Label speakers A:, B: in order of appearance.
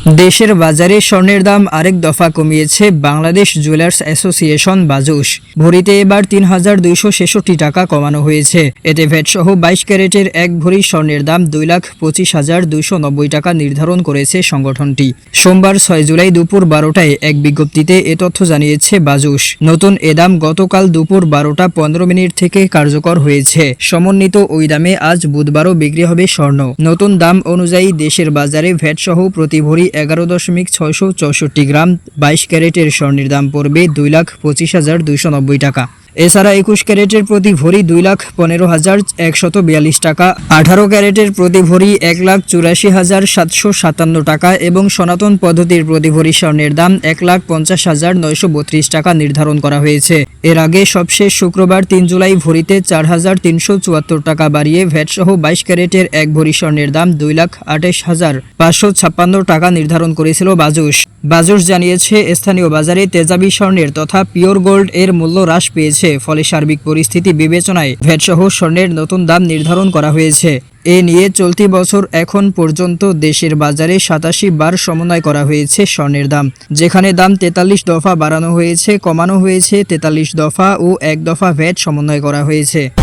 A: দেশের বাজারে স্বর্ণের দাম আরেক দফা কমিয়েছে বাংলাদেশ জুয়েলার্স অ্যাসোসিয়েশন বাজুস। ভরিতে এবার ৩,২৬৬ টাকা কমানো হয়েছে। এতে ভ্যাট সহ ২২ ক্যারেটের এক ভরি স্বর্ণের দাম ২,২৫,২৯০ টাকা নির্ধারণ করেছে সংগঠনটি। সোমবার ৬ জুলাই দুপুর ১২টায় এক বিজ্ঞপ্তিতে এ তথ্য জানিয়েছে বাজুস। নতুন এ দাম গতকাল দুপুর ১২টা ১৫ মিনিট থেকে কার্যকর হয়েছে। সমন্বিত ওই দামে আজ বুধবারও বিক্রি হবে স্বর্ণ। নতুন দাম অনুযায়ী দেশের বাজারে ভ্যাট সহ প্রতি ভরি ১১,৬৬৪ গ্রাম ২২ ক্যারেটের স্বর্ণের দাম পড়বে ২,২৫,২৯০ টাকা। এছাড়া ২১ ক্যারেটের প্রতি ভরি ২,১৫,১৪২ টাকা, ১৮ ক্যারেটের প্রতি ভরি ১,৮৪,৭৫৭ টাকা এবং সনাতন পদ্ধতির প্রতি ভরি স্বর্ণের দাম ১,৫০,৯৩২ টাকা নির্ধারণ করা হয়েছে। এর আগে সবশেষ শুক্রবার ৩ জুলাই ভরিতে ৪,৩৭৪ টাকা বাড়িয়ে ভ্যাটসহ ২২ ক্যারেটের এক ভরি স্বর্ণের দাম ২,২৮,৫৫৬ টাকা নির্ধারণ করেছিল বাজুস। বাজুস জানিয়েছে, স্থানীয় বাজারে তেজাবি স্বর্ণের তথা পিওর গোল্ড এর মূল্য হ্রাস পেয়েছে। ফলে সার্বিক পরিস্থিতি বিবেচনায় ভ্যাটসহ স্বর্ণের নতুন দাম নির্ধারণ করা হয়েছে। এ নিয়ে চলতি বছর এখন পর্যন্ত দেশের বাজারে ৮৭ বার সমন্বয় করা হয়েছে স্বর্ণের দাম, যেখানে দাম ৪৩ দফা বাড়ানো হয়েছে, কমানো হয়েছে ৪৩ দফা ও ১ দফা ভ্যাট সমন্বয় করা হয়েছে।